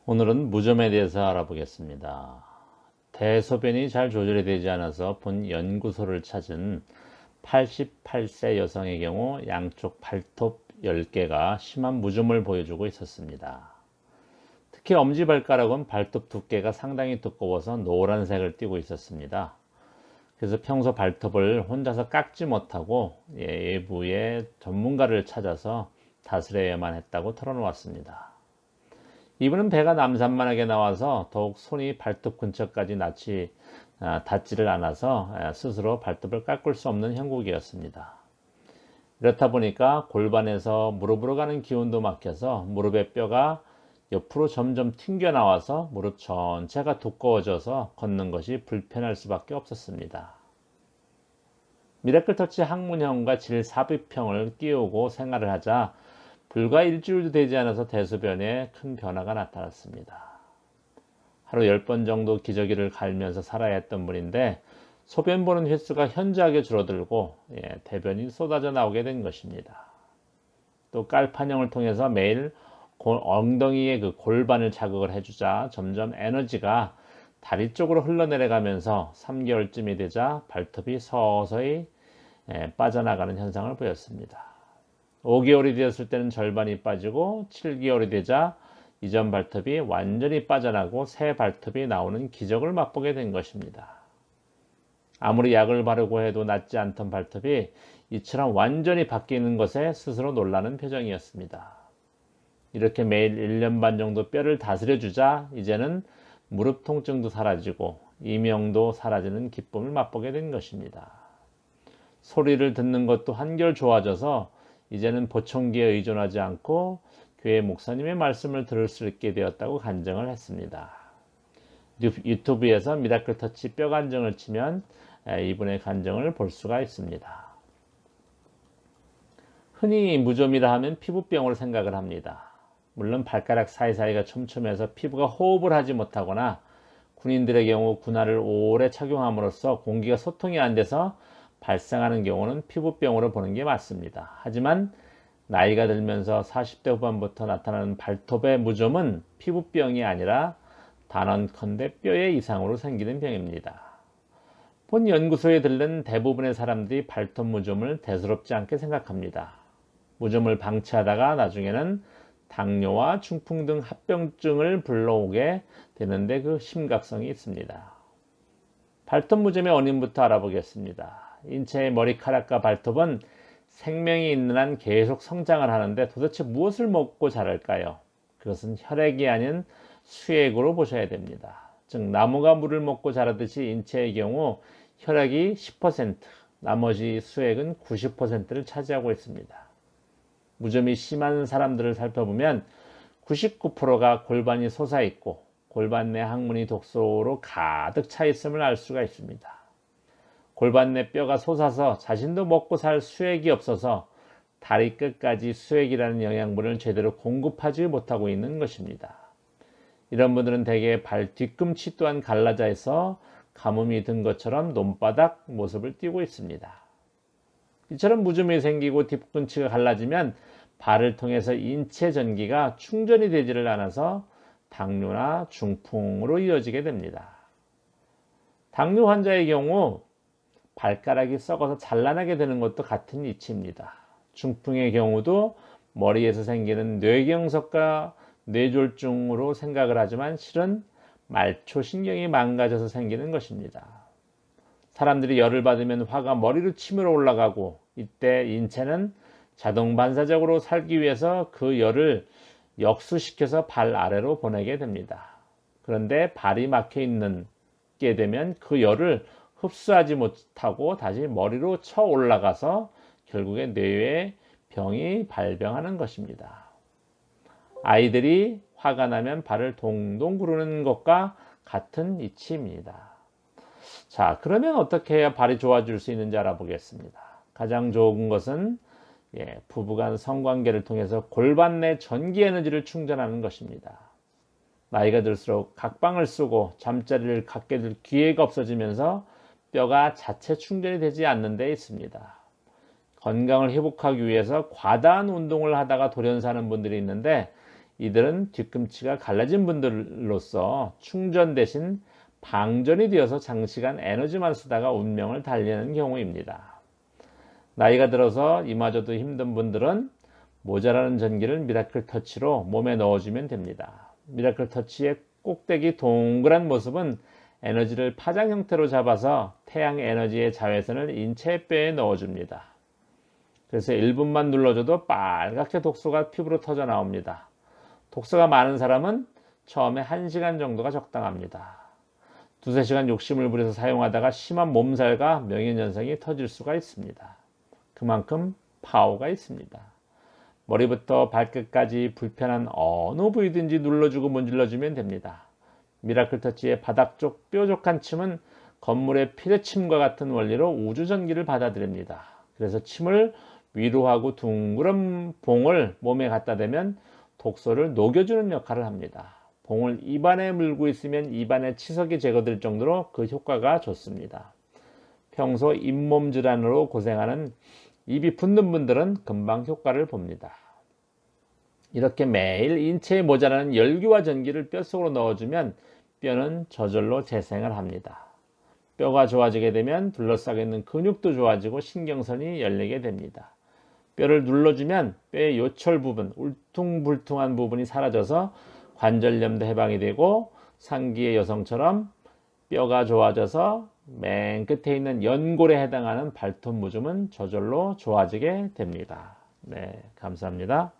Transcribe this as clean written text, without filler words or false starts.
오늘은 무좀에 대해서 알아보겠습니다. 대소변이 잘 조절이 되지 않아서 본 연구소를 찾은 88세 여성의 경우 양쪽 발톱 10개가 심한 무좀을 보여주고 있었습니다. 특히 엄지발가락은 발톱 두께가 상당히 두꺼워서 노란색을 띠고 있었습니다. 그래서 평소 발톱을 혼자서 깎지 못하고 외부의 전문가를 찾아서 다스려야만 했다고 털어놓았습니다. 이분은 배가 남산만하게 나와서 더욱 손이 발톱 근처까지 닿지를 않아서 스스로 발톱을 깎을 수 없는 형국이었습니다. 이렇다 보니까 골반에서 무릎으로 가는 기운도 막혀서 무릎의 뼈가 옆으로 점점 튕겨 나와서 무릎 전체가 두꺼워져서 걷는 것이 불편할 수밖에 없었습니다. 미라클터치 항문형과 질삽입형을 끼우고 생활을 하자 불과 일주일도 되지 않아서 대소변에 큰 변화가 나타났습니다. 하루 10번 정도 기저귀를 갈면서 살아야 했던 분인데 소변 보는 횟수가 현저하게 줄어들고 대변이 쏟아져 나오게 된 것입니다. 또 깔판형을 통해서 매일 엉덩이에 그 골반을 자극을 해주자 점점 에너지가 다리 쪽으로 흘러내려가면서 3개월쯤이 되자 발톱이 서서히 빠져나가는 현상을 보였습니다. 5개월이 되었을 때는 절반이 빠지고 7개월이 되자 이전 발톱이 완전히 빠져나고 새 발톱이 나오는 기적을 맛보게 된 것입니다. 아무리 약을 바르고 해도 낫지 않던 발톱이 이처럼 완전히 바뀌는 것에 스스로 놀라는 표정이었습니다. 이렇게 매일 1년 반 정도 뼈를 다스려주자 이제는 무릎 통증도 사라지고 이명도 사라지는 기쁨을 맛보게 된 것입니다. 소리를 듣는 것도 한결 좋아져서 이제는 보청기에 의존하지 않고 교회 목사님의 말씀을 들을 수 있게 되었다고 간증을 했습니다. 유튜브에서 미라클터치 뼈 간증을 치면 이분의 간증을 볼 수가 있습니다. 흔히 무좀이라 하면 피부병으로 생각을 합니다. 물론 발가락 사이사이가 촘촘해서 피부가 호흡을 하지 못하거나 군인들의 경우 군화를 오래 착용함으로써 공기가 소통이 안 돼서 발생하는 경우는 피부병으로 보는 게 맞습니다. 하지만 나이가 들면서 40대 후반부터 나타나는 발톱의 무좀은 피부병이 아니라 단언컨대 뼈의 이상으로 생기는 병입니다. 본 연구소에 들른 대부분의 사람들이 발톱 무좀을 대수롭지 않게 생각합니다. 무좀을 방치하다가 나중에는 당뇨와 중풍 등 합병증을 불러오게 되는데 그 심각성이 있습니다. 발톱 무좀의 원인부터 알아보겠습니다. 인체의 머리카락과 발톱은 생명이 있는 한 계속 성장을 하는데 도대체 무엇을 먹고 자랄까요? 그것은 혈액이 아닌 수액으로 보셔야 됩니다. 즉 나무가 물을 먹고 자라듯이 인체의 경우 혈액이 10%, 나머지 수액은 90%를 차지하고 있습니다. 무좀이 심한 사람들을 살펴보면 99%가 골반이 솟아있고 골반 내 항문이 독소로 가득 차 있음을 알 수가 있습니다. 골반 내 뼈가 솟아서 자신도 먹고 살 수액이 없어서 다리 끝까지 수액이라는 영양분을 제대로 공급하지 못하고 있는 것입니다. 이런 분들은 대개 발 뒤꿈치 또한 갈라져 있어 가뭄이 든 것처럼 논바닥 모습을 띠고 있습니다. 이처럼 무좀이 생기고 뒤꿈치가 갈라지면 발을 통해서 인체 전기가 충전이 되지를 않아서 당뇨나 중풍으로 이어지게 됩니다. 당뇨 환자의 경우 발가락이 썩어서 잔란하게 되는 것도 같은 이치입니다. 중풍의 경우도 머리에서 생기는 뇌경색과 뇌졸중으로 생각을 하지만 실은 말초신경이 망가져서 생기는 것입니다. 사람들이 열을 받으면 화가 머리로 치밀어 올라가고 이때 인체는 자동 반사적으로 살기 위해서 그 열을 역수시켜서 발 아래로 보내게 됩니다. 그런데 발이 막혀 있게 되면 그 열을 흡수하지 못하고 다시 머리로 쳐 올라가서 결국에 뇌에 병이 발병하는 것입니다. 아이들이 화가 나면 발을 동동 구르는 것과 같은 이치입니다. 자, 그러면 어떻게 해야 발이 좋아질 수 있는지 알아보겠습니다. 가장 좋은 것은 부부간 성관계를 통해서 골반 내 전기 에너지를 충전하는 것입니다. 나이가 들수록 각방을 쓰고 잠자리를 갖게 될 기회가 없어지면서 뼈가 자체 충전이 되지 않는 데 있습니다. 건강을 회복하기 위해서 과다한 운동을 하다가 돌연사하는 분들이 있는데 이들은 뒤꿈치가 갈라진 분들로서 충전 대신 방전이 되어서 장시간 에너지만 쓰다가 운명을 달리는 경우입니다. 나이가 들어서 이마저도 힘든 분들은 모자라는 전기를 미라클 터치로 몸에 넣어주면 됩니다. 미라클 터치의 꼭대기 동그란 모습은 에너지를 파장 형태로 잡아서 태양 에너지의 자외선을 인체뼈에 넣어줍니다. 그래서 1분만 눌러줘도 빨갛게 독소가 피부로 터져 나옵니다. 독소가 많은 사람은 처음에 1시간 정도가 적당합니다. 2~3시간 욕심을 부려서 사용하다가 심한 몸살과 명예현상이 터질 수가 있습니다. 그만큼 파워가 있습니다. 머리부터 발끝까지 불편한 어느 부위든지 눌러주고 문질러주면 됩니다. 미라클 터치의 바닥 쪽 뾰족한 침은 건물의 피레침과 같은 원리로 우주전기를 받아들입니다. 그래서 침을 위로하고 둥그런 봉을 몸에 갖다 대면 독소를 녹여주는 역할을 합니다. 봉을 입안에 물고 있으면 입안의 치석이 제거될 정도로 그 효과가 좋습니다. 평소 잇몸 질환으로 고생하는 입이 붓는 분들은 금방 효과를 봅니다. 이렇게 매일 인체에 모자라는 열기와 전기를 뼛속으로 넣어주면 뼈는 저절로 재생을 합니다. 뼈가 좋아지게 되면 둘러싸고 있는 근육도 좋아지고 신경선이 열리게 됩니다. 뼈를 눌러주면 뼈의 요철 부분, 울퉁불퉁한 부분이 사라져서 관절염도 해방이 되고 상기의 여성처럼 뼈가 좋아져서 맨 끝에 있는 연골에 해당하는 발톱 무좀은 저절로 좋아지게 됩니다. 네, 감사합니다.